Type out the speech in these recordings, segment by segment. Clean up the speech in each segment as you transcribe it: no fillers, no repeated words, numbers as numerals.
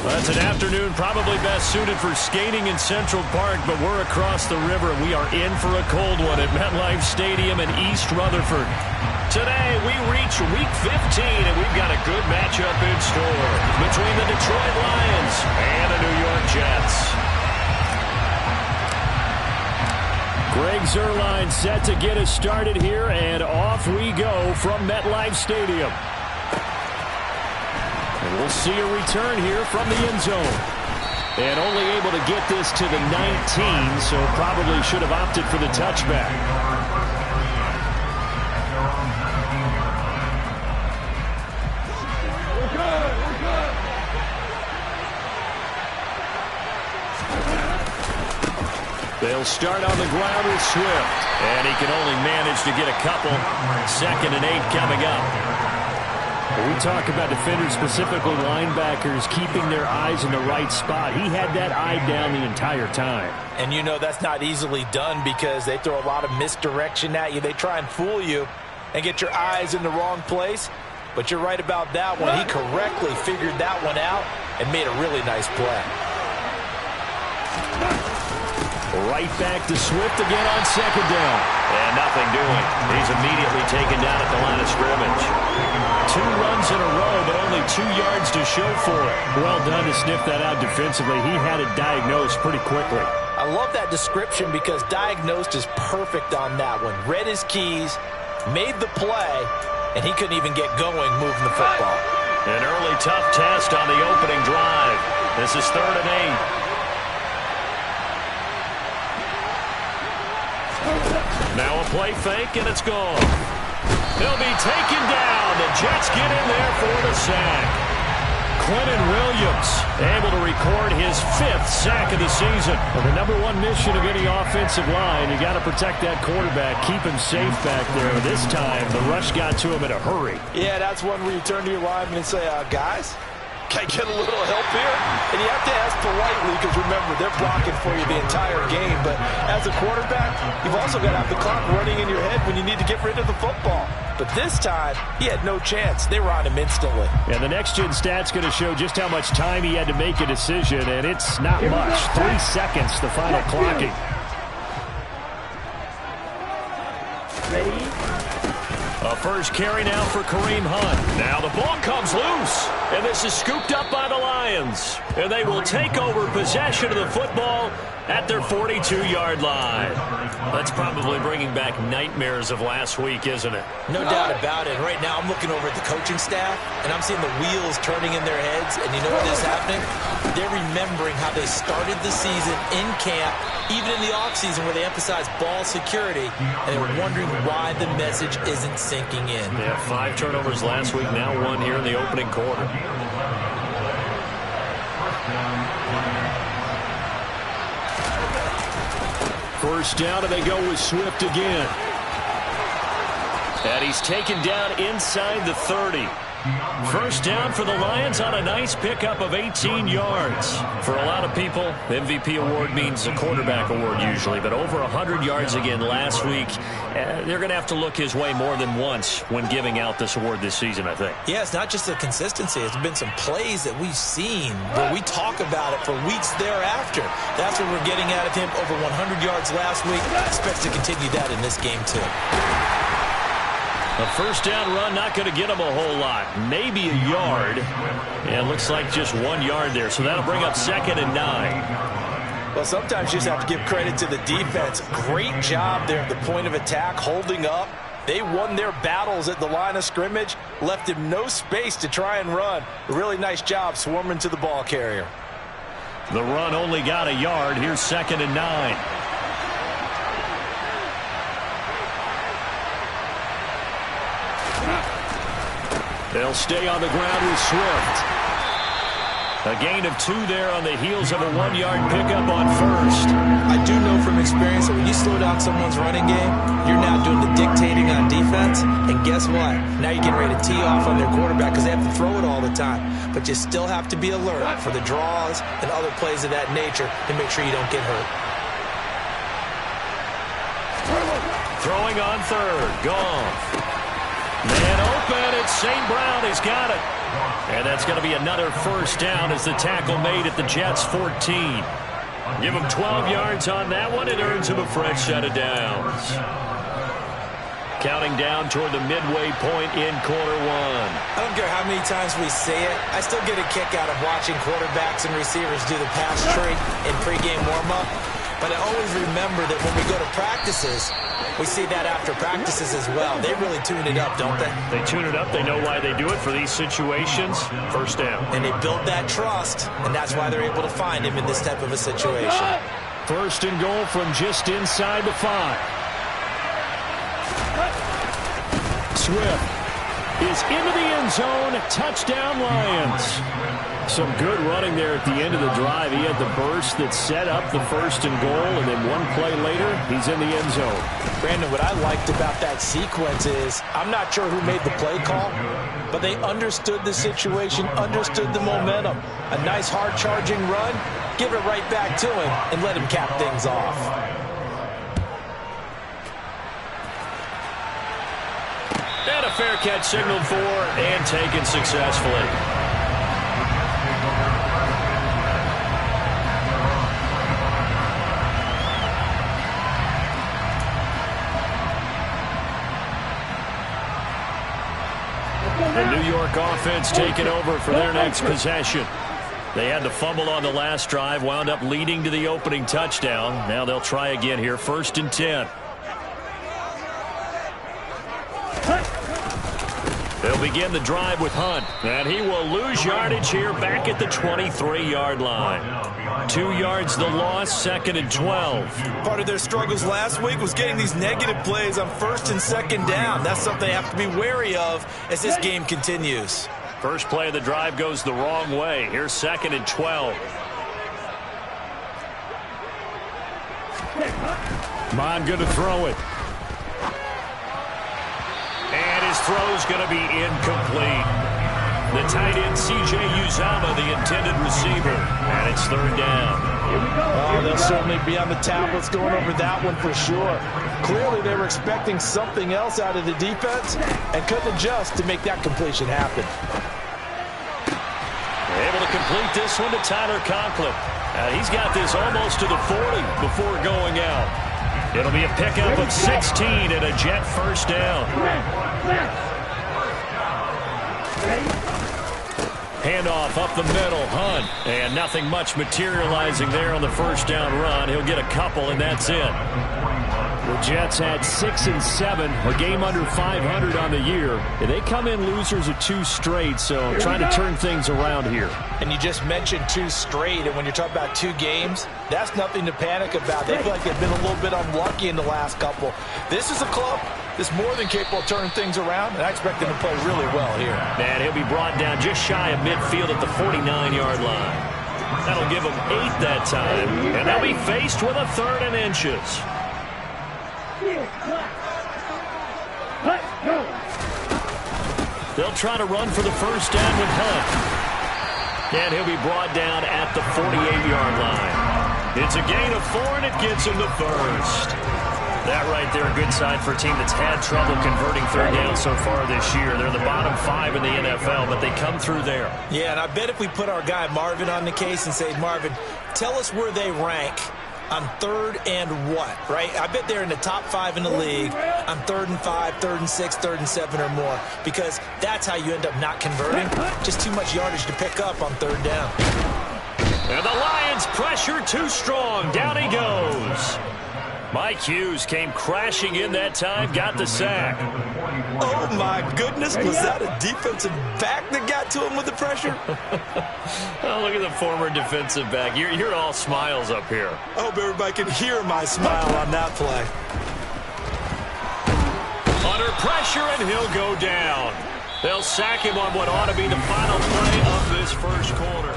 Well, it's an afternoon probably best suited for skating in Central Park, but we're across the river, and we are in for a cold one at MetLife Stadium in East Rutherford. Today, we reach Week 15, and we've got a good matchup in store between the Detroit Lions and the New York Jets. Greg Zuerlein set to get us started here, and off we go from MetLife Stadium. And we'll see a return here from the end zone. And only able to get this to the 19, so probably should have opted for the touchback. They'll start on the ground with Swift. And he can only manage to get a couple. 2nd and 8 coming up. When we talk about defenders, specifically linebackers, keeping their eyes in the right spot. He had that eye down the entire time. And you know that's not easily done because they throw a lot of misdirection at you. They try and fool you and get your eyes in the wrong place. But you're right about that one. He correctly figured that one out and made a really nice play. Right back to Swift again on 2nd down. And nothing doing. He's immediately taken down at the line of scrimmage. 2 runs in a row, but only 2 yards to show for it. Well done to sniff that out defensively. He had it diagnosed pretty quickly. I love that description because diagnosed is perfect on that one. Read his keys, made the play, and he couldn't even get going moving the football. An early tough test on the opening drive. This is 3rd and 8. Now a play fake, and it's gone. He'll be taken down. The Jets get in there for the sack. Quentin Williams able to record his 5th sack of the season. Well, the #1 mission of any offensive line, you got to protect that quarterback, keep him safe back there. This time, the rush got to him in a hurry. Yeah, that's one where you turn to your lineman and say, guys, can I get a little help here? And you have to ask politely because, remember, they're blocking for you the entire game. But as a quarterback, you've also got to have the clock running in your head when you need to get rid of the football. But this time, he had no chance. They were on him instantly. And the next-gen stat's going to show just how much time he had to make a decision, and it's not much. 3 seconds, the final clocking. A first carry now for Kareem Hunt. Now the ball comes loose, and this is scooped up by the Lions. And they will take over possession of the football at their 42-yard line. That's probably bringing back nightmares of last week, isn't it? No doubt about it. Right now I'm looking over at the coaching staff, and I'm seeing the wheels turning in their heads. And you know what is happening? They're remembering how they started the season in camp, even in the offseason where they emphasized ball security, and they're wondering why the message isn't sinking in. They had 5 turnovers last week, now 1 here in the opening quarter. First down, and they go with Swift again. And he's taken down inside the 30. First down for the Lions on a nice pickup of 18 yards. For a lot of people, the MVP award means a quarterback award usually, but over 100 yards again last week. They're going to have to look his way more than once when giving out this award this season, I think. Yeah, it's not just the consistency. It's been some plays that we've seen where we talk about it for weeks thereafter. That's what we're getting out of him. Over 100 yards last week. Expects to continue that in this game, too. A first down run, not going to get him a whole lot. Maybe a yard. And looks like just 1 yard there. So that'll bring up 2nd and 9. Well, sometimes you just have to give credit to the defense. Great job there at the point of attack, holding up. They won their battles at the line of scrimmage, left him no space to try and run. A really nice job swarming to the ball carrier. The run only got a yard. Here's 2nd and 9. They'll stay on the ground with Swift. A gain of 2 there on the heels of a 1-yard pickup on first. I do know from experience that when you slow down someone's running game, you're now doing the dictating on defense. And guess what? Now you're getting ready to tee off on their quarterback because they have to throw it all the time. But you still have to be alert for the draws and other plays of that nature to make sure you don't get hurt. Throwing on third. Goff. Man open. It's St. Brown. He's got it. And that's going to be another first down as the tackle made at the Jets' 14. Give him 12 yards on that one. It earns him a fresh set of downs. Counting down toward the midway point in quarter one. I don't care how many times we say it. I still get a kick out of watching quarterbacks and receivers do the pass tree in pregame warm-up. But I always remember that when we go to practices, we see that after practices as well. They really tune it up, don't they? They tune it up. They know why they do it for these situations. First down. And they build that trust, and that's why they're able to find him in this type of a situation. First and goal from just inside the 5. Swift is into the end zone. Touchdown, Lions. Some good running there at the end of the drive. He had the burst that set up the first and goal, and then one play later, he's in the end zone. Brandon, what I liked about that sequence is I'm not sure who made the play call, but they understood the situation, understood the momentum. A nice hard-charging run, give it right back to him, and let him cap things off. And a fair catch signaled for and taken successfully. The New York offense taking over for their next possession. They had the fumble on the last drive, wound up leading to the opening touchdown. Now they'll try again here, 1st and 10. They'll begin the drive with Hunt, and he will lose yardage here back at the 23-yard line. 2 yards the loss, 2nd and 12. Part of their struggles last week was getting these negative plays on 1st and 2nd down. That's something they have to be wary of as this game continues. First play of the drive goes the wrong way. Here's 2nd and 12. Mon going to throw it. And his throw's going to be incomplete. The tight end, C.J. Uzomah, the intended receiver. And it's 3rd down. Oh, they'll certainly be on the tablets going over that one for sure. Clearly, they were expecting something else out of the defense and couldn't adjust to make that completion happen. Able to complete this one to Tyler Conklin. He's got this almost to the 40 before going out. It'll be a pickup of 16 and a Jet first down. Handoff up the middle, Hunt. And nothing much materializing there on the first down run. He'll get a couple, and that's it. The Jets had 6 and 7, a game under 500 on the year. And they come in losers of 2 straight, so trying to turn things around here. And you just mentioned 2 straight, and when you're talking about 2 games, that's nothing to panic about. They feel like they've been a little bit unlucky in the last couple. This is a club that's more than capable of turning things around, and I expect them to play really well here. And he'll be brought down just shy of midfield at the 49-yard line. That'll give them 8 that time, and they'll be faced with a 3rd and inches. They'll try to run for the first down with Hunt. And he'll be brought down at the 48-yard line. It's a gain of 4, and it gets him the first. That right there, a good sign for a team that's had trouble converting 3rd down so far this year. They're the bottom 5 in the NFL, but they come through there. Yeah, and I bet if we put our guy Marvin on the case and say, Marvin, tell us where they rank on 3rd and what, right? I bet they're in the top 5 in the league on 3rd and 5, 3rd and 6, 3rd and 7 or more, because that's how you end up not converting. Just too much yardage to pick up on 3rd down. And the Lions pressure too strong. Down he goes. Mike Hughes came crashing in that time, got the sack. Oh, my goodness. Was that a defensive back that got to him with the pressure? Oh, look at the former defensive back. You're all smiles up here. I hope everybody can hear my smile on that play. Under pressure, and he'll go down. They'll sack him on what ought to be the final play of this first quarter.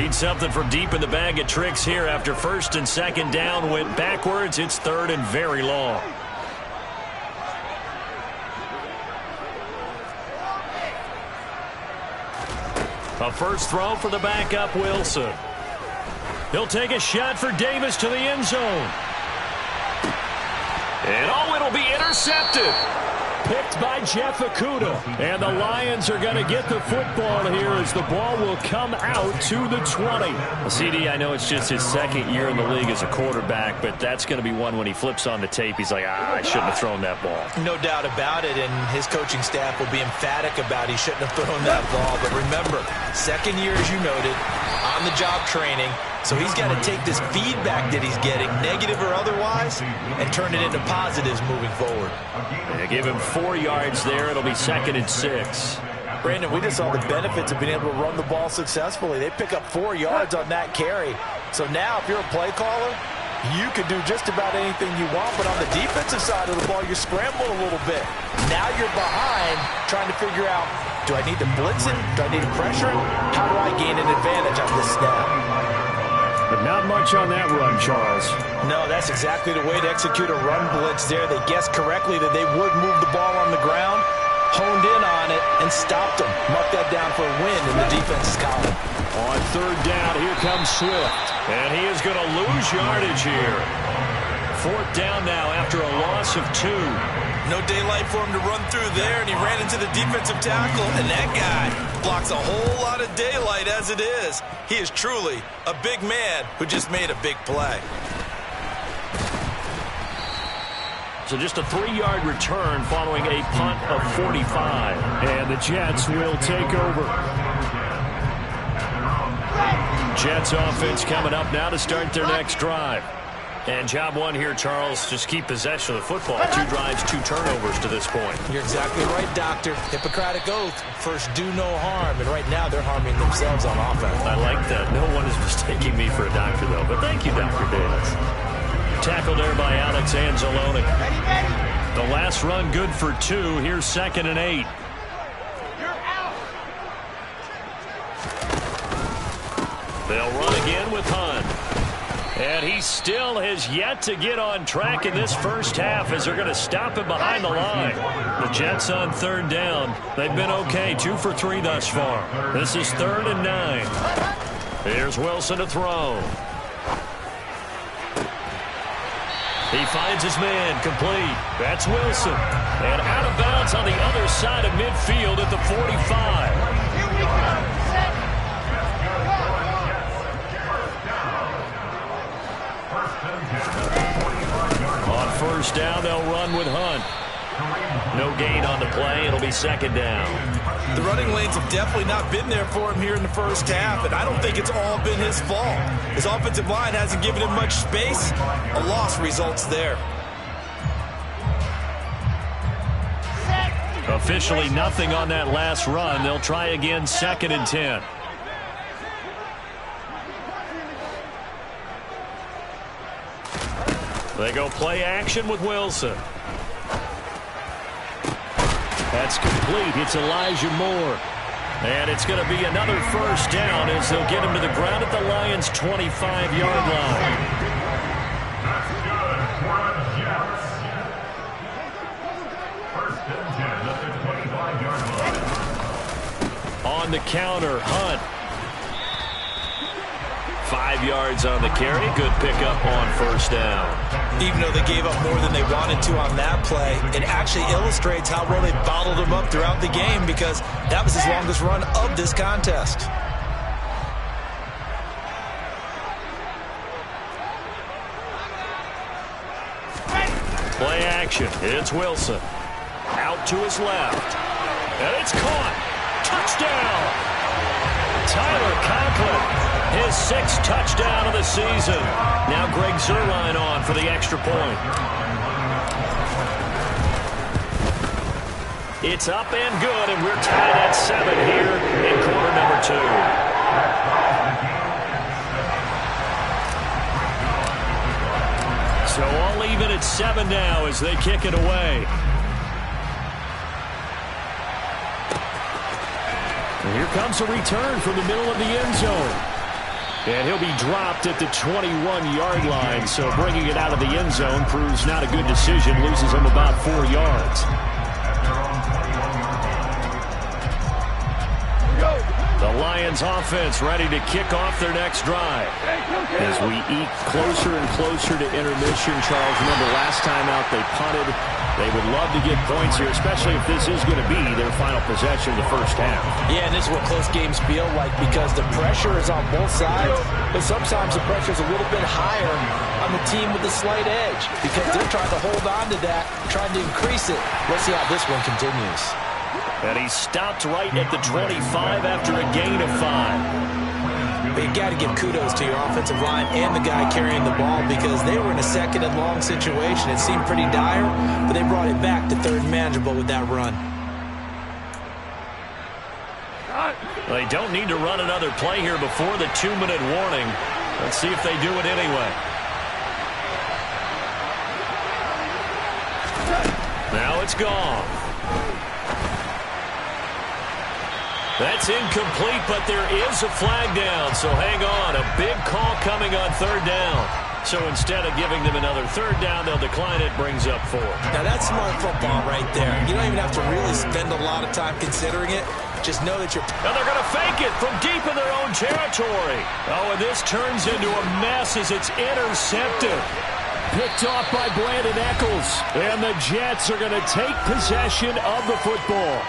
Need something from deep in the bag of tricks here after first and second down went backwards. It's third and very long. A first throw for the backup Wilson. He'll take a shot for Davis to the end zone. And it'll be intercepted. Picked by Jeff Okudah. And the Lions are going to get the football here as the ball will come out to the 20. CD, I know it's just his second year in the league as a quarterback, but that's going to be one when he flips on the tape. He's like, I shouldn't have thrown that ball. No doubt about it, and his coaching staff will be emphatic about he shouldn't have thrown that ball. But remember, second year, as you noted, on-the-job training. So he's got to take this feedback that he's getting, negative or otherwise, and turn it into positives moving forward. They give him 4 yards there. It'll be 2nd and 6. Brandon, we just saw the benefits of being able to run the ball successfully. They pick up 4 yards on that carry. So now if you're a play caller, you can do just about anything you want, but on the defensive side of the ball, you're scrambling a little bit. Now you're behind trying to figure out, do I need to blitz him? Do I need to pressure him? How do I gain an advantage on this snap? But not much on that run, Charles. No, that's exactly the way to execute a run blitz there. They guessed correctly that they would move the ball on the ground, honed in on it, and stopped them. Marked that down for a win in the defense's column. On third down, here comes Swift. And he is going to lose yardage here. 4th down now after a loss of 2. No daylight for him to run through there, and he ran into the defensive tackle, and that guy blocks a whole lot of daylight as it is. He is truly a big man who just made a big play. So just a 3-yard return following a punt of 45. And the Jets will take over. Jets offense coming up now to start their next drive. And job one here, Charles, just keep possession of the football. 2 drives, 2 turnovers to this point. You're exactly right, Doctor. Hippocratic oath. First, do no harm. And right now, they're harming themselves on offense. I like that. No one is mistaking me for a doctor, though. But thank you, Dr. Davis. Tackled there by Alex Anzalone. The last run good for 2. Here's 2nd and 8. They'll run again with Hunt. And he still has yet to get on track in this first half as they're going to stop him behind the line. The Jets on 3rd down. They've been okay, 2 for 3 thus far. This is 3rd and 9. Here's Wilson to throw. He finds his man complete. That's Wilson. And out of bounds on the other side of midfield at the 45. On 1st down, they'll run with Hunt. No gain on the play. It'll be 2nd down. The running lanes have definitely not been there for him here in the first half, and I don't think it's all been his fault. His offensive line hasn't given him much space. A loss results there. Officially nothing on that last run. They'll try again, 2nd and 10. They go play action with Wilson. That's complete. It's Elijah Moore. And it's going to be another first down as they'll get him to the ground at the Lions' 25-yard line. On the counter, Hunt. 5 yards on the carry. Good pickup on 1st down. Even though they gave up more than they wanted to on that play, it actually illustrates how well they bottled him up throughout the game because that was his longest run of this contest. Play action. It's Wilson. Out to his left. And it's caught. Touchdown. Tyler Conklin. His 6th touchdown of the season. Now Greg Zuerlein on for the extra point. It's up and good, and we're tied at 7 here in quarter number 2. So all even at 7 now as they kick it away. And here comes a return from the middle of the end zone. And he'll be dropped at the 21-yard line, so bringing it out of the end zone proves not a good decision, loses him about 4 yards. The Lions offense ready to kick off their next drive. As we eke closer and closer to intermission, Charles, remember last time out they punted. They would love to get points here, especially if this is going to be their final possession of the first half. Yeah, and this is what close games feel like because the pressure is on both sides, but sometimes the pressure is a little bit higher on the team with the slight edge because they're trying to hold on to that, trying to increase it. Let's see how this one continues. And he stopped right at the 25 after a gain of 5. But you got to give kudos to your offensive line and the guy carrying the ball because they were in a second and long situation. It seemed pretty dire, but they brought it back to third and manageable with that run. They don't need to run another play here before the 2-minute warning. Let's see if they do it anyway. Now it's gone. That's incomplete, but there is a flag down, so hang on. A big call coming on third down. So instead of giving them another third down, they'll decline it, brings up 4. Now that's smart football right there. You don't even have to really spend a lot of time considering it. Just know that you're... Now they're going to fake it from deep in their own territory. Oh, and this turns into a mess as it's intercepted. Picked off by Brandon Echols. And the Jets are going to take possession of the football.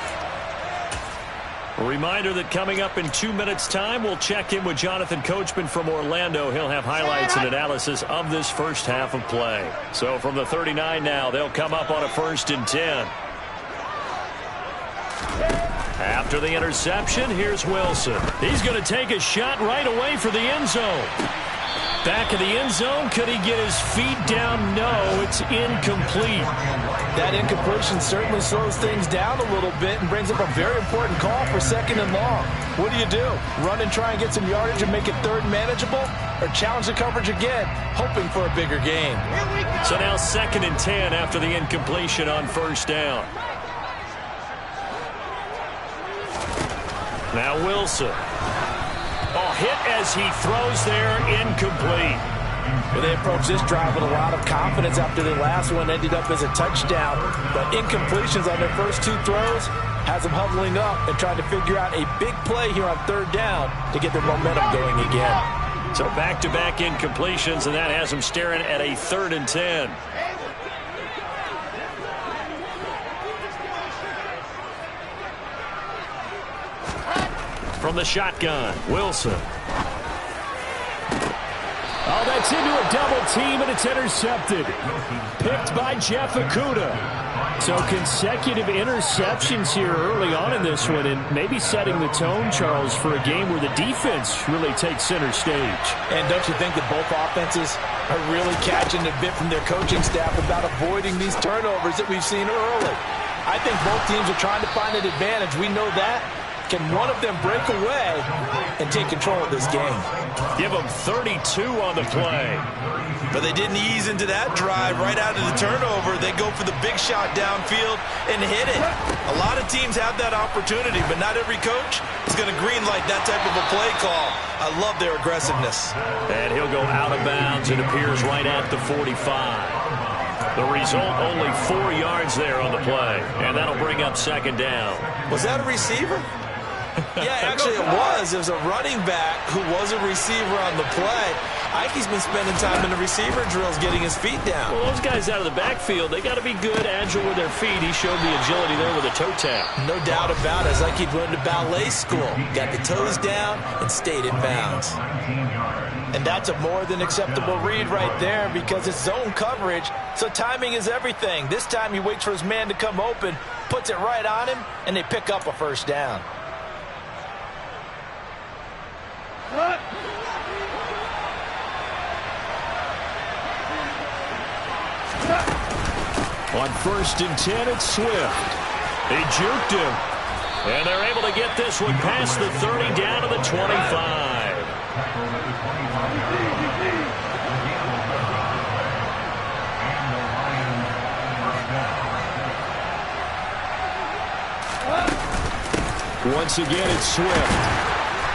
A reminder that coming up in 2 minutes' time, we'll check in with Jonathan Coachman from Orlando. He'll have highlights and analysis of this first half of play. So from the 39 now, they'll come up on a 1st and 10. After the interception, here's Wilson. He's going to take a shot right away for the end zone. Back of the end zone, could he get his feet down? No, it's incomplete. That incompletion certainly slows things down a little bit and brings up a very important call for 2nd and long. What do? Run and try and get some yardage and make it third and manageable? Or challenge the coverage again, hoping for a bigger gain? So now 2nd and 10 after the incompletion on 1st down. Now Wilson. Oh, hit as he throws there, incomplete. Well, they approached this drive with a lot of confidence after the last one ended up as a touchdown. But incompletions on their first 2 throws has them huddling up and trying to figure out a big play here on 3rd down to get their momentum going again. So back-to-back incompletions, and that has them staring at a 3rd and 10. From the shotgun, Wilson. Oh, that's into a double team, and it's intercepted. Picked by Jeff Okudah. So consecutive interceptions here early on in this one, and maybe setting the tone, Charles, for a game where the defense really takes center stage. And don't you think that both offenses are really catching a bit from their coaching staff about avoiding these turnovers that we've seen early? I think both teams are trying to find an advantage. We know that. Can one of them break away and take control of this game? Give them 32 on the play. But they didn't ease into that drive right out of the turnover. They go for the big shot downfield and hit it. A lot of teams have that opportunity, but not every coach is going to greenlight that type of a play call. I love their aggressiveness. And he'll go out of bounds. It appears right at the 45. The result, only 4 yards there on the play. And that'll bring up 2nd down. Was that a receiver? Yeah, actually it was. It was a running back who was a receiver on the play. Ike's been spending time in the receiver drills getting his feet down. Well, those guys out of the backfield, they got to be good, agile with their feet. He showed the agility there with a toe tap. No doubt about it. It's like he'd run to ballet school. Got the toes down and stayed in bounds. And that's a more than acceptable read right there because it's zone coverage, so timing is everything. This time he waits for his man to come open, puts it right on him, and they pick up a 1st down. On 1st and 10, it's Swift. They juked him. And they're able to get this one past the 30 down to the 25. Once again, it's Swift.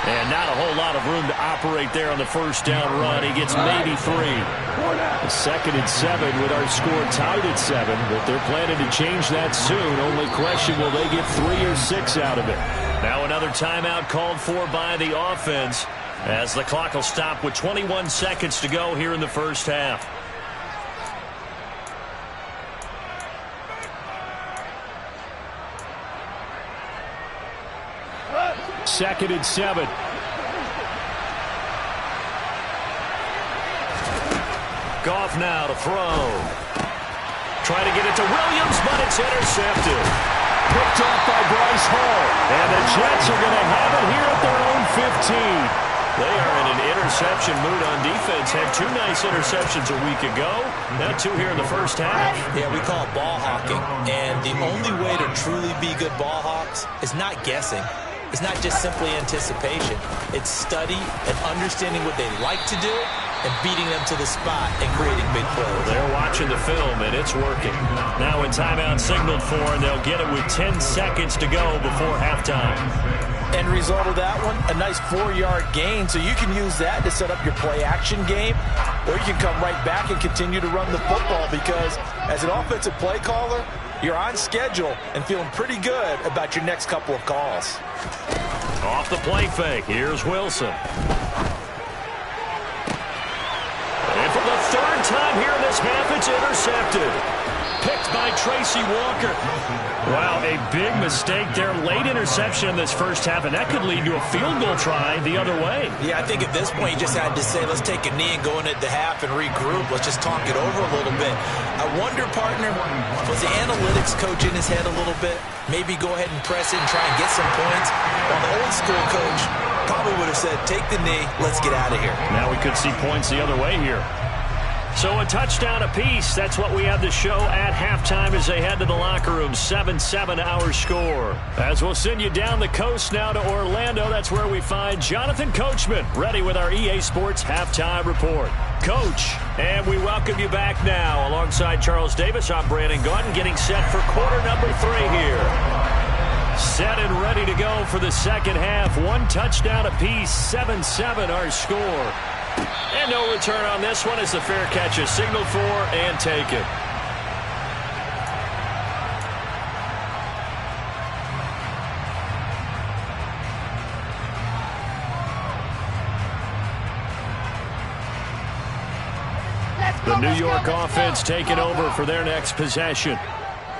And not a whole lot of room to operate there on the first down run. He gets maybe 3. A 2nd and 7 with our score tied at 7. But they're planning to change that soon. Only question, will they get 3 or 6 out of it? Now another timeout called for by the offense, as the clock will stop with 21 seconds to go here in the first half. Second and 7. Goff now to throw. Trying to get it to Williams, but it's intercepted. Picked off by Bryce Hall. And the Jets are going to have it here at their own 15. They are in an interception mood on defense. Had 2 nice interceptions a week ago. Now 2 here in the first half. Yeah, we call it ball hawking. And the only way to truly be good ball hawks is not guessing. It's not just simply anticipation. It's study and understanding what they like to do and beating them to the spot and creating big plays. They're watching the film, and it's working. Now a timeout signaled for, and they'll get it with 10 seconds to go before halftime. End result of that one, a nice 4-yard gain, so you can use that to set up your play-action game, or you can come right back and continue to run the football, because as an offensive play caller, you're on schedule and feeling pretty good about your next couple of calls. Off the play fake, here's Wilson. And for the 3rd time here in this half, it's intercepted. Picked by Tracy Walker. Wow, a big mistake there. Late interception in this first half, and that could lead to a field goal try the other way. Yeah, I think at this point you just had to say, let's take a knee and go into the half and regroup. Let's just talk it over a little bit. I wonder, partner, was the analytics coach in his head a little bit? Maybe go ahead and press it and try and get some points. While the old school coach probably would have said, take the knee, let's get out of here. Now we could see points the other way here. So a touchdown apiece. That's what we have to show at halftime as they head to the locker room. 7-7 our score. As we'll send you down the coast now to Orlando. That's where we find Jonathan Coachman ready with our EA Sports Halftime Report. Coach, and we welcome you back now. Alongside Charles Davis, I'm Brandon Gaudin, getting set for quarter number 3 here. Set and ready to go for the second half. 1 touchdown apiece. 7-7 our score. And no return on this one as the fair catch is signaled for and taken. The New York offense taking over for their next possession.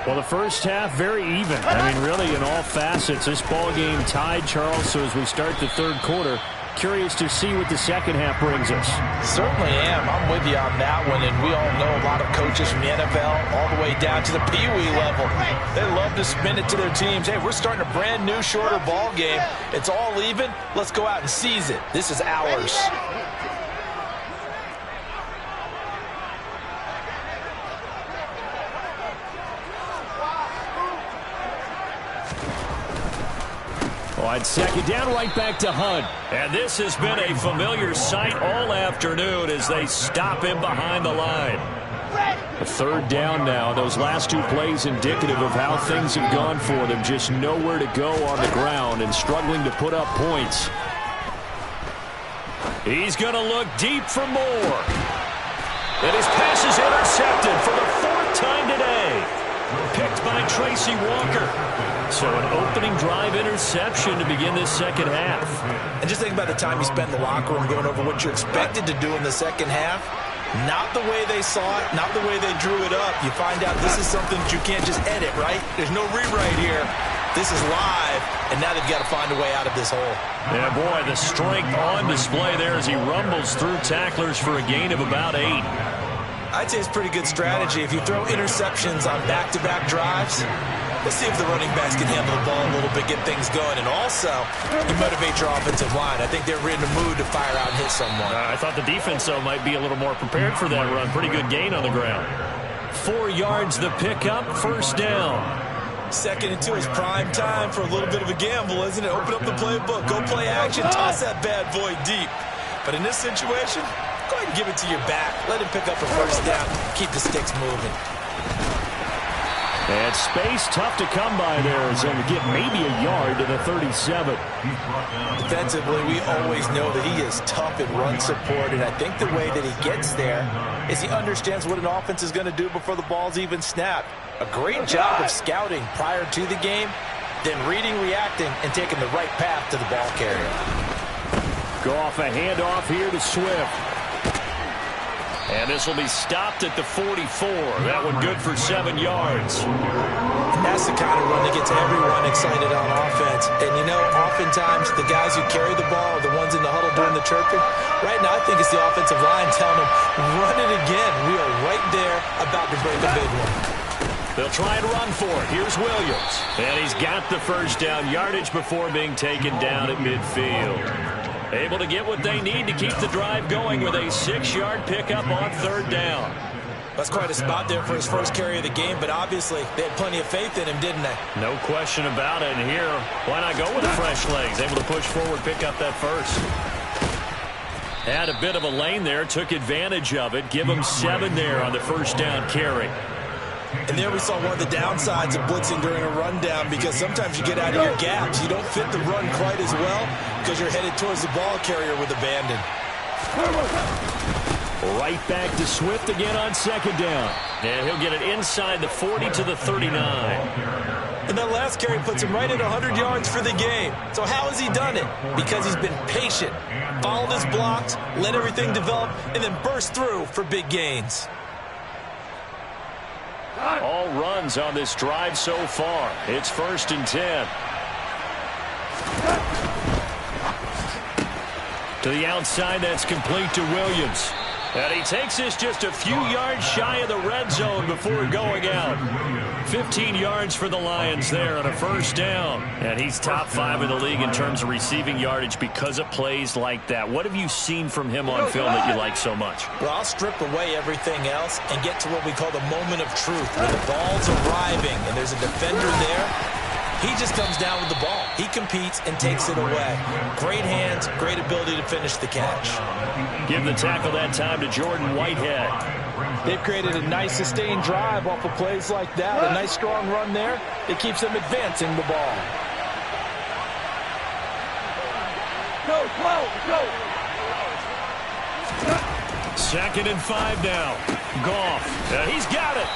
Well, the first half, very even. I mean, really, in all facets, this ball game tied, Charles. So as we start the third quarter, curious to see what the second half brings us. Certainly am. I'm with you on that one, and we all know a lot of coaches from the NFL all the way down to the Pee-wee level. They love to spin it to their teams. Hey, we're starting a brand new, shorter ball game. It's all even. Let's go out and seize it. This is ours. On second down, right back to Hunt. And this has been a familiar sight all afternoon as they stop him behind the line. A 3rd down now. Those last 2 plays indicative of how things have gone for them. Just nowhere to go on the ground and struggling to put up points. He's going to look deep for more. And his pass is intercepted for the 4th time today. Picked by Tracy Walker. So an opening drive interception to begin this second half. And just think about the time you spend in the locker room going over what you're expected to do in the second half. Not the way they saw it, not the way they drew it up. You find out this is something that you can't just edit, right? There's no rewrite here. This is live, and now they've got to find a way out of this hole. Yeah, boy, the strength on display there as he rumbles through tacklers for a gain of about 8. I'd say it's pretty good strategy. If you throw interceptions on back-to-back drives, let's see if the running backs can handle the ball a little bit, get things going. And also, you motivate your offensive line. I think they're in the mood to fire out and hit someone. I thought the defense, though, might be a little more prepared for that run. Pretty good gain on the ground. 4 yards the pickup, 1st down. 2nd and 2 is prime time for a little bit of a gamble, isn't it? Open up the playbook, go play action, toss that bad boy deep. But in this situation, go ahead and give it to your back. Let him pick up a 1st down. Keep the sticks moving. And space tough to come by there, so we get maybe a yard to the 37. Defensively, we always know that he is tough in run support, and I think the way that he gets there is he understands what an offense is going to do before the ball's even snapped. A great job of scouting prior to the game, then reading, reacting, and taking the right path to the ball carrier. Goff a handoff here to Swift. And this will be stopped at the 44. That one good for 7 yards. And that's the kind of run that gets everyone excited on offense. And, you know, oftentimes the guys who carry the ball are the ones in the huddle doing the chirping. Right now, I think it's the offensive line telling them, run it again. We are right there about to break a big one. They'll try and run for it. Here's Williams. And he's got the first down yardage before being taken down at midfield. Able to get what they need to keep the drive going with a 6-yard pickup on 3rd down. That's quite a spot there for his first carry of the game, but obviously they had plenty of faith in him, didn't they? No question about it. And here, why not go with the fresh legs? Able to push forward, pick up that first. Had a bit of a lane there, took advantage of it. Give him 7 there on the first down carry. And there we saw one of the downsides of blitzing during a rundown, because sometimes you get out of your gaps. You don't fit the run quite as well because you're headed towards the ball carrier with abandon. Right back to Swift again on 2nd down. And he'll get it inside the 40 to the 39. And that last carry puts him right at 100 yards for the game. So how has he done it? Because he's been patient, followed his blocks, let everything develop, and then burst through for big gains. All runs on this drive so far. It's 1st and 10. To the outside, that's complete to Williams. And he takes this just a few yards shy of the red zone before going out. 15 yards for the Lions there on a first down. And he's top 5 in the league in terms of receiving yardage because of plays like that. What have you seen from him on film that you like so much? Well, I'll strip away everything else and get to what we call the moment of truth, where the ball's arriving and there's a defender there. He just comes down with the ball. He competes and takes it away. Great hands, great ability to finish the catch. Give the tackle that time to Jordan Whitehead. They've created a nice sustained drive off of plays like that. A nice strong run there. It keeps them advancing the ball. Go, go, go. 2nd and 5 now. Goff. He's got it.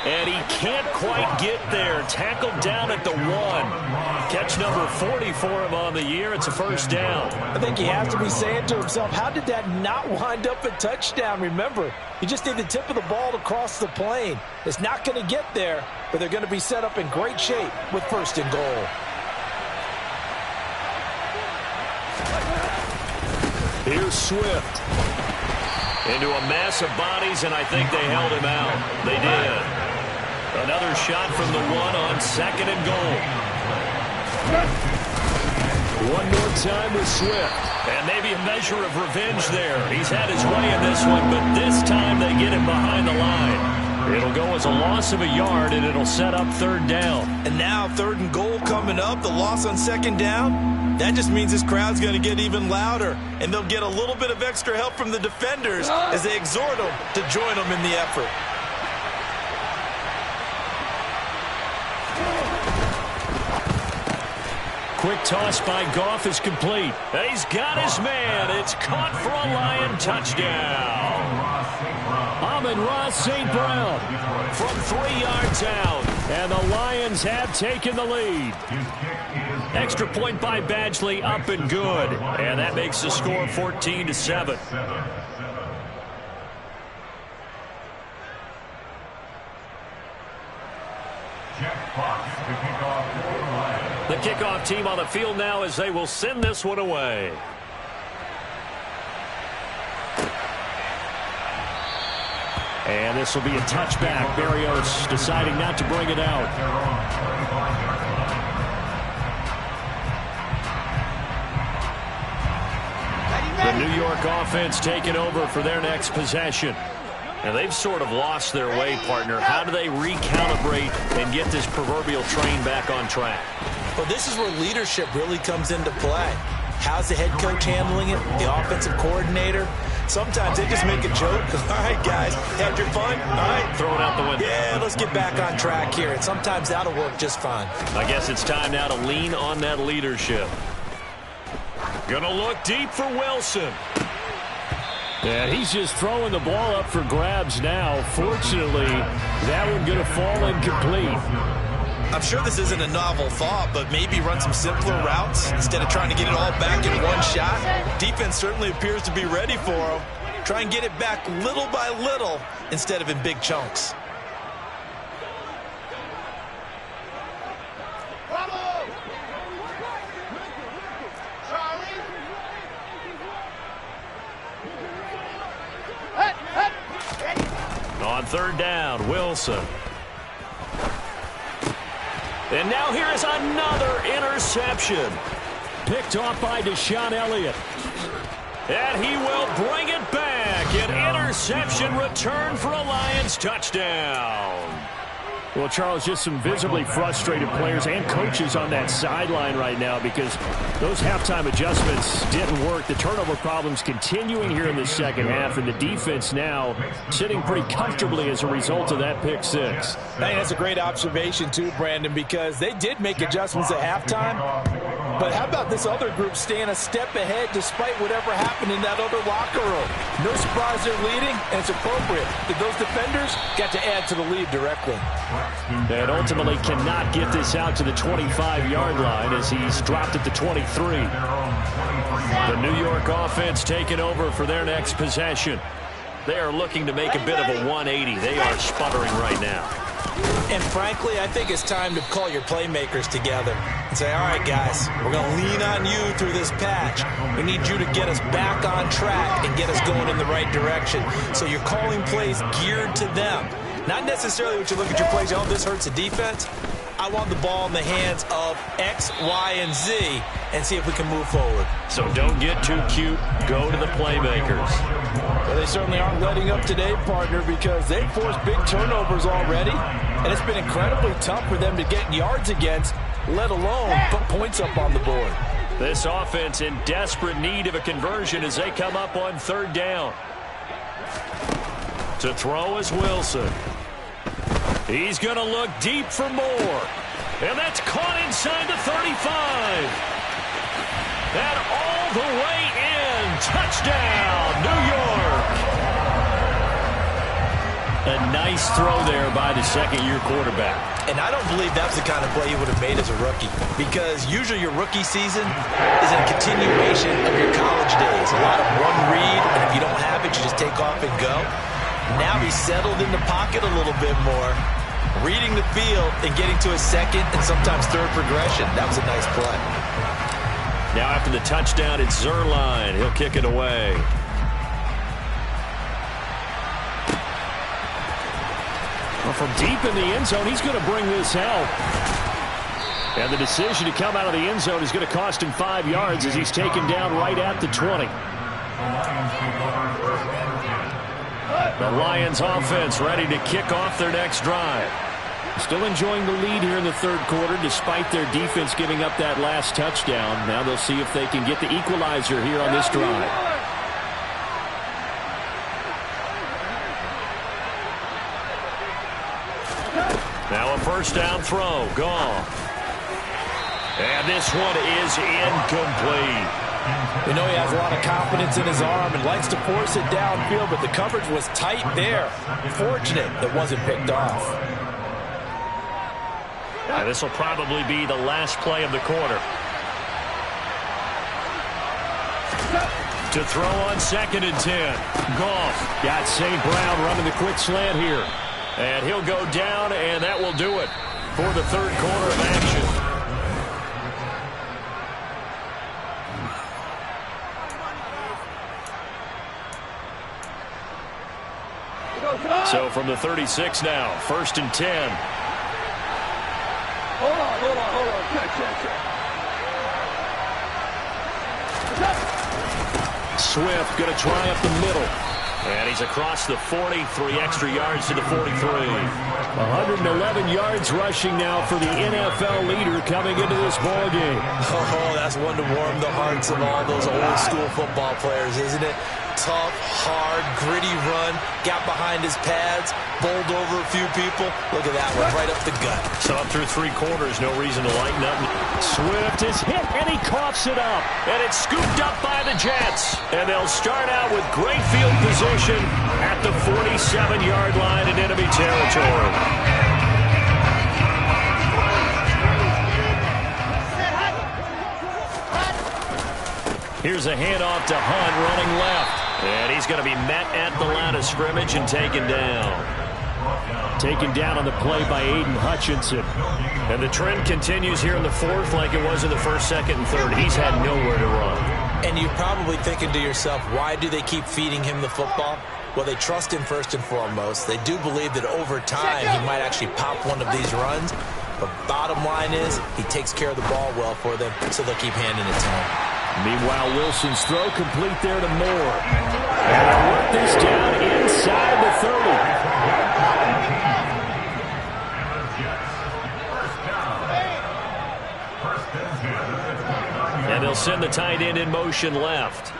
And he can't quite get there. Tackled down at the 1. Catch number 40 for him on the year. It's a first down. I think he has to be saying to himself, how did that not wind up a touchdown? Remember, you just need the tip of the ball to cross the plane. It's not going to get there, but they're going to be set up in great shape with 1st and goal. Here's Swift. Into a mass of bodies, and I think they held him out. They did. Another shot from the 1 on 2nd and goal. One more time with Swift. And maybe a measure of revenge there. He's had his way in this one, but this time they get him behind the line. It'll go as a loss of a yard, and it'll set up 3rd down. And now 3rd and goal coming up, the loss on 2nd down. That just means this crowd's going to get even louder, and they'll get a little bit of extra help from the defenders as they exhort them to join them in the effort. Quick toss by Goff is complete. He's got his man. It's caught for a Lion touchdown. Amon-Ra St. Brown from 3 yards out. And the Lions have taken the lead. Extra point by Badgley, up and good. And that makes the score 14-7. The kickoff team on the field now as they will send this one away. And this will be a touchback. Berrios deciding not to bring it out. The New York offense taking over for their next possession. And they've sort of lost their way, partner. How do they recalibrate and get this proverbial train back on track? Well, this is where leadership really comes into play. How's the head coach handling it? The offensive coordinator? sometimes they just make a joke. All right, guys, had your fun? All right. Throw it out the window. Yeah, let's get back on track here. And sometimes that'll work just fine. I guess it's time now to lean on that leadership. Gonna look deep for Wilson. And he's just throwing the ball up for grabs now. Fortunately, that one gonna fall incomplete. I'm sure this isn't a novel thought, but maybe run some simpler routes instead of trying to get it all back in one shot. Defense certainly appears to be ready for him. Try and get it back little by little instead of in big chunks. On third down, Wilson. And now here is another interception. Picked off by Deshaun Elliott. And he will bring it back. An interception return for a Lions touchdown. Well, Charles, just some visibly frustrated players and coaches on that sideline right now because those halftime adjustments didn't work. The turnover problems continuing here in the second half, and the defense now sitting pretty comfortably as a result of that pick six. I think that's a great observation too, Brandon, because they did make adjustments at halftime. But how about this other group staying a step ahead despite whatever happened in that other locker room? No surprise they're leading, and it's appropriate that those defenders got to add to the lead directly. And ultimately cannot get this out to the 25-yard line as he's dropped at the 23. The New York offense taking over for their next possession. They are looking to make a bit of a 180. They are sputtering right now. And frankly, I think it's time to call your playmakers together and say, all right, guys, we're going to lean on you through this patch. We need you to get us back on track and get us going in the right direction. So you're calling plays geared to them. Not necessarily what you look at your plays, oh, this hurts the defense. I want the ball in the hands of X, Y, and Z and see if we can move forward. So don't get too cute. Go to the playmakers. Well, they certainly aren't letting up today, partner, because they've forced big turnovers already, and it's been incredibly tough for them to get yards against, let alone put points up on the board. This offense in desperate need of a conversion as they come up on third down. To throw is Wilson. He's going to look deep for more. And that's caught inside the 35. And all the way in. Touchdown, New York. A nice throw there by the second-year quarterback. And I don't believe that's the kind of play he would have made as a rookie, because usually your rookie season is a continuation of your college days. A lot of one read, and if you don't have it, you just take off and go. Now he's settled in the pocket a little bit more, reading the field and getting to his second and sometimes third progression. That was a nice play. Now after the touchdown, it's Zuerlein. He'll kick it away. Well, from deep in the end zone, he's going to bring this out. And the decision to come out of the end zone is going to cost him 5 yards as he's taken down right at the 20. The Lions offense ready to kick off their next drive. Still enjoying the lead here in the third quarter despite their defense giving up that last touchdown. Now they'll see if they can get the equalizer here on this drive. Now a first down throw. Goff. And this one is incomplete. We know he has a lot of confidence in his arm and likes to force it downfield, but the coverage was tight there. Fortunate that wasn't picked off. This will probably be the last play of the quarter. To throw on 2nd and 10. Goff got St. Brown running the quick slant here. And he'll go down, and that will do it for the third quarter of action. So from the 36 now, 1st and 10. Hold on. Check. Swift going to try up the middle. And he's across the 40, 3 extra yards to the 43. 111 yards rushing now for the NFL leader coming into this ball game. Oh, that's one to warm the hearts of all those old school football players, isn't it? tough, hard, gritty run. Got behind his pads, bowled over a few people. Look at that one, right up the gut. So up through 3 quarters, no reason to lighten up. Swift is hit, and he coughs it up. And it's scooped up by the Jets. And they'll start out with great field position at the 47-yard line in enemy territory. Here's a handoff to Hunt running left. And he's going to be met at the line of scrimmage and taken down. Taken down on the play by Aiden Hutchinson. And the trend continues here in the 4th like it was in the 1st, 2nd, and 3rd. He's had nowhere to run. And you're probably thinking to yourself, why do they keep feeding him the football? Well, they trust him first and foremost. They do believe that over time he might actually pop one of these runs. But bottom line is he takes care of the ball well for them, so they'll keep handing it to him. Meanwhile, Wilson's throw complete there to Moore. And they'll work this down inside the 30. And they'll send the tight end in motion left.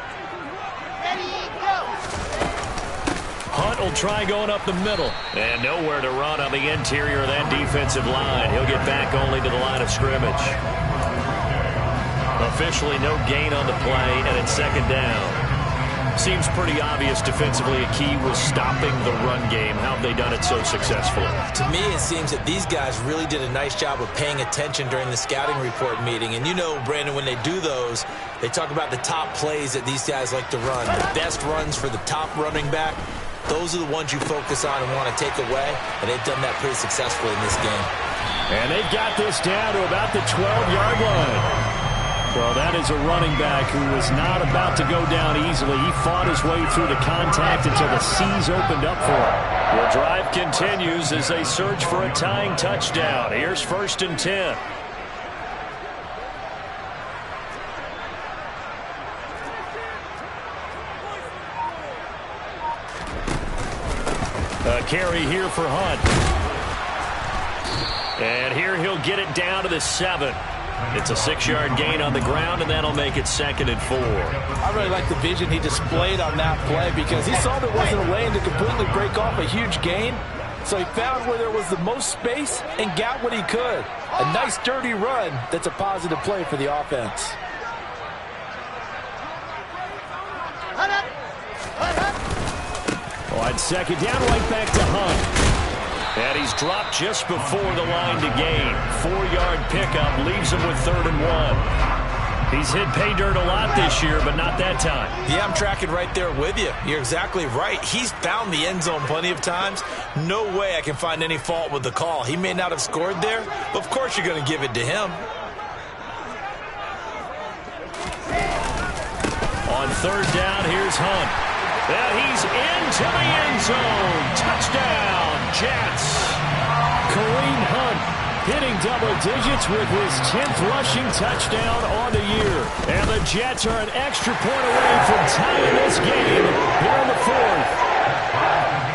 Hunt will try going up the middle. And nowhere to run on the interior of that defensive line. He'll get back only to the line of scrimmage. Officially no gain on the play, and it's 2nd down. Seems pretty obvious defensively a key was stopping the run game. How have they done it so successfully? To me, it seems that these guys really did a nice job of paying attention during the scouting report meeting. And you know, Brandon, when they do those, they talk about the top plays that these guys like to run. The best runs for the top running back, those are the ones you focus on and want to take away. And they've done that pretty successfully in this game. And they've got this down to about the 12-yard line. Well, that is a running back who was not about to go down easily. He fought his way through the contact until the C's opened up for him. The drive continues as they search for a tying touchdown. Here's 1st and 10. A carry here for Hunt. And here he'll get it down to the 7. It's a 6-yard gain on the ground, and that'll make it 2nd and 4. I really like the vision he displayed on that play because he saw there wasn't a lane to completely break off a huge gain. So he found where there was the most space and got what he could. A nice, dirty run that's a positive play for the offense. On 2nd down, right back to Hunt. And he's dropped just before the line to gain. 4-yard pickup leaves him with 3rd and 1. He's hit pay dirt a lot this year, but not that time. Yeah, I'm tracking right there with you. You're exactly right. He's found the end zone plenty of times. No way I can find any fault with the call. He may not have scored there, but of course you're going to give it to him. On 3rd down, here's Hunt. And he's into the end zone. Touchdown, Jets. Kareem Hunt hitting double digits with his 10th rushing touchdown on the year. And the Jets are an extra point away from tying this game here in the 4th.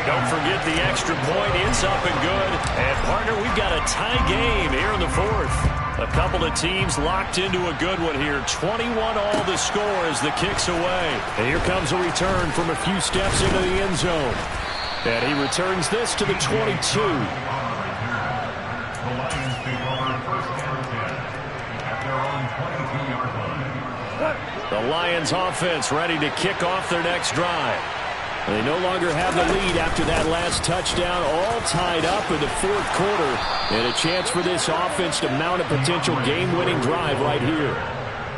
Don't forget the extra point. It's up and good. And, partner, we've got a tie game here in the 4th. A couple of teams locked into a good one here. 21 all the score as the kick's away. And here comes a return from a few steps into the end zone. And he returns this to the 22. The Lions offense ready to kick off their next drive. They no longer have the lead after that last touchdown, all tied up in the 4th quarter. And a chance for this offense to mount a potential game-winning drive right here.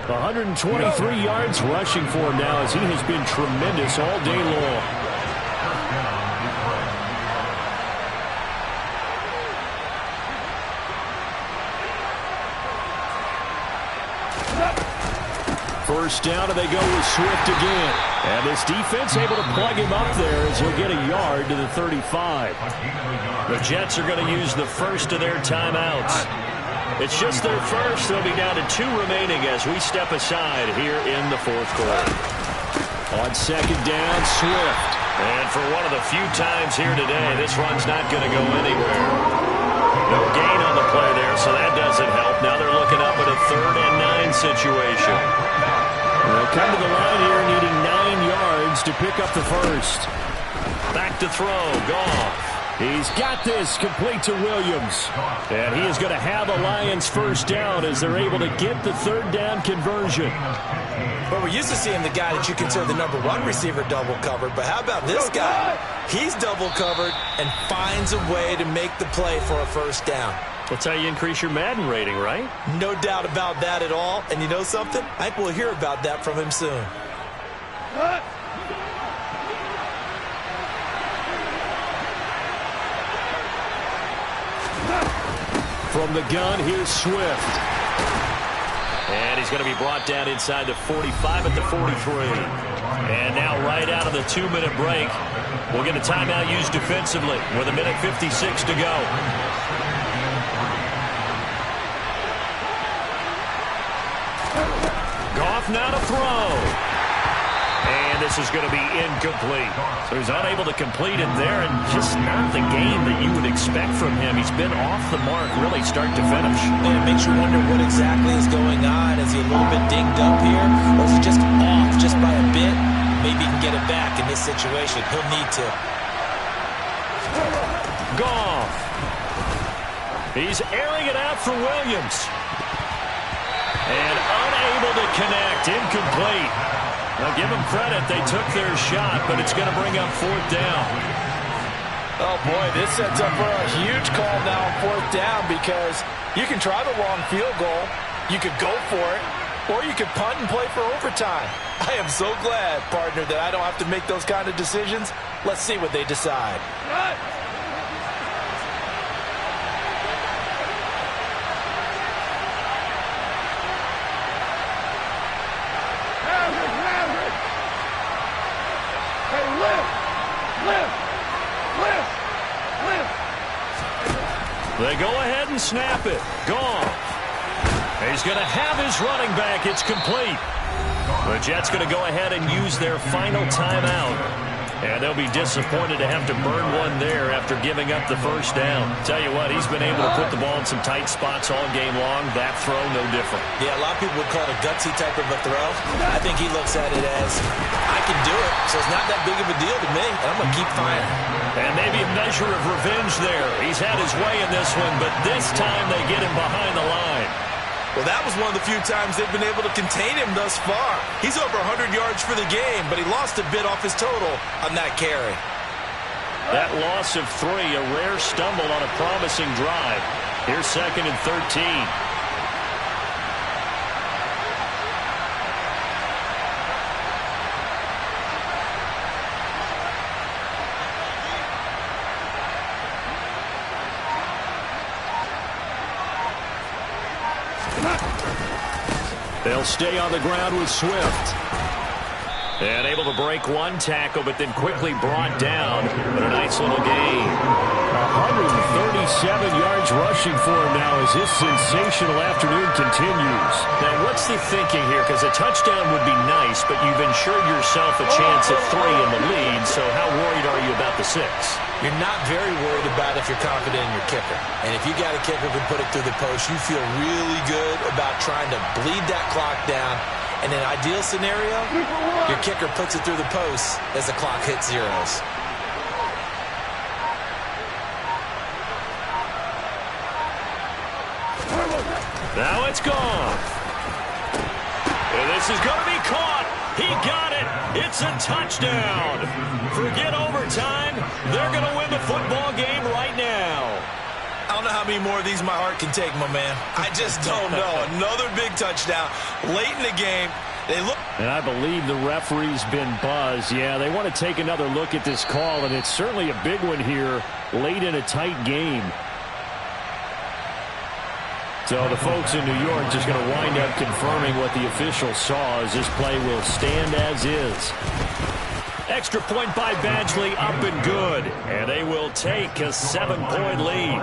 123 yards rushing for him now as he has been tremendous all day long. First down, and they go with Swift again. And this defense able to plug him up there as he'll get a yard to the 35. The Jets are going to use the first of their timeouts. It's just their first. They'll be down to 2 remaining as we step aside here in the 4th quarter. On 2nd down, Swift. And for one of the few times here today, this run's not going to go anywhere. No gain on the play there, so that doesn't help. Now they're looking up at a 3rd and 9 situation. They'll come to the line here needing 9 yards to pick up the first. Back to throw. Goff. He's got this complete to Williams. And he is going to have a Lions first down as they're able to get the third down conversion. Well, we're used to seeing the guy that you consider the #1 receiver double covered. But how about this guy? He's double covered and finds a way to make the play for a first down. That's how you increase your Madden rating, right? No doubt about that at all. And you know something? I think we'll hear about that from him soon. From the gun, here's Swift. And he's going to be brought down inside the 45 at the 43. And now right out of the 2-minute break, we'll get a timeout used defensively with 1:56 to go. Goff now to throw. And this is going to be incomplete. So he's unable to complete it there, and just not the game that you would expect from him. He's been off the mark really start to finish. And it makes you wonder what exactly is going on. Is he a little bit dinged up here, or is he just off just by a bit? Maybe he can get it back in this situation. He'll need to. Goff. He's airing it out for Williams. And unable to connect. Incomplete. Now give them credit. They took their shot, but it's going to bring up fourth down. Oh, boy, this sets up for a huge call now on fourth down because you can try the long field goal, you could go for it, or you could punt and play for overtime. I am so glad, partner, that I don't have to make those kind of decisions. Let's see what they decide. They go ahead and snap it. Gone. He's going to have his running back. It's complete. The Jets going to go ahead and use their final timeout. And they'll be disappointed to have to burn one there after giving up the first down. Tell you what, he's been able to put the ball in some tight spots all game long. That throw, no different. Yeah, a lot of people would call it a gutsy type of a throw. I think he looks at it as, I can do it, so it's not that big of a deal to me, and I'm going to keep firing. And maybe a measure of revenge there. He's had his way in this one, but this time they get him behind the line. Well, that was one of the few times they've been able to contain him thus far. He's over 100 yards for the game, but he lost a bit off his total on that carry. That loss of 3, a rare stumble on a promising drive. Here's 2nd and 13. They'll stay on the ground with Swift. And able to break one tackle, but then quickly brought down. But a nice little gain. 137 yards rushing for him now as this sensational afternoon continues. Now, what's the thinking here? Because a touchdown would be nice, but you've ensured yourself a chance at 3 in the lead. So how worried are you about the 6? You're not very worried about if you're confident in your kicker. And if you got a kicker who can put it through the post, you feel really good about trying to bleed that clock down. In an ideal scenario, your kicker puts it through the post as the clock hits zeros. Now it's gone. And this is going to be caught. He got it. It's a touchdown. Forget overtime. They're going to win the football game right now. I don't know how many more of these my heart can take, my man. I just don't know. Another big touchdown late in the game. They look. And I believe the referee's been buzzed. Yeah, they want to take another look at this call, and it's certainly a big one here late in a tight game. So the folks in New York just going to wind up confirming what the official saw as this play will stand as is. Extra point by Badgley, up and good. And they will take a 7-point lead.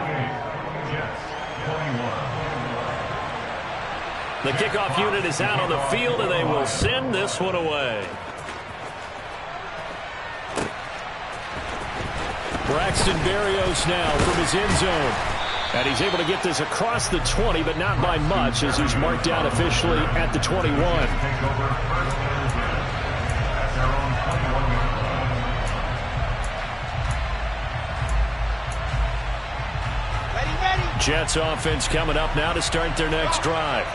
The kickoff unit is out on the field, and they will send this one away. Braxton Berrios now from his end zone. And he's able to get this across the 20, but not by much, as he's marked down officially at the 21. Jets offense coming up now to start their next drive.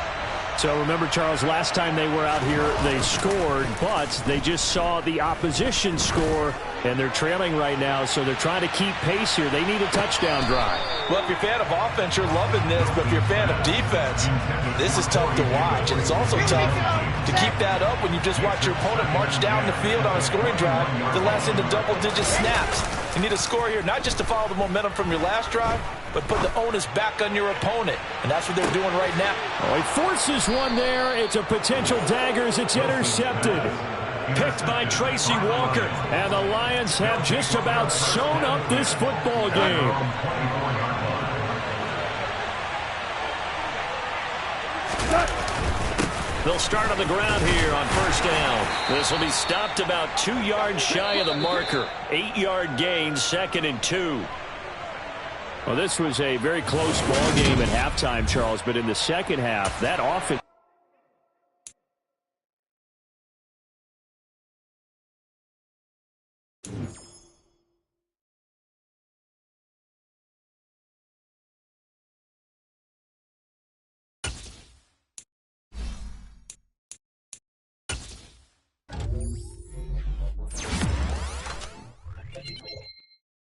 So remember, Charles, last time they were out here, they scored, but they just saw the opposition score, and they're trailing right now, so they're trying to keep pace here. They need a touchdown drive. Well, if you're a fan of offense, you're loving this, but if you're a fan of defense, this is tough to watch, and it's also tough to keep that up when you just watch your opponent march down the field on a scoring drive that lasts into double-digit snaps. You need a score here, not just to follow the momentum from your last drive, but put the onus back on your opponent, and that's what they're doing right now. Oh, he forces one there. It's a potential dagger as it's intercepted. Picked by Tracy Walker, and the Lions have just about sewn up this football game. They'll start on the ground here on first down. This will be stopped about 2 yards shy of the marker. 8-yard gain, 2nd and 2. Well, this was a very close ball game at halftime, Charles, but in the second half, that offense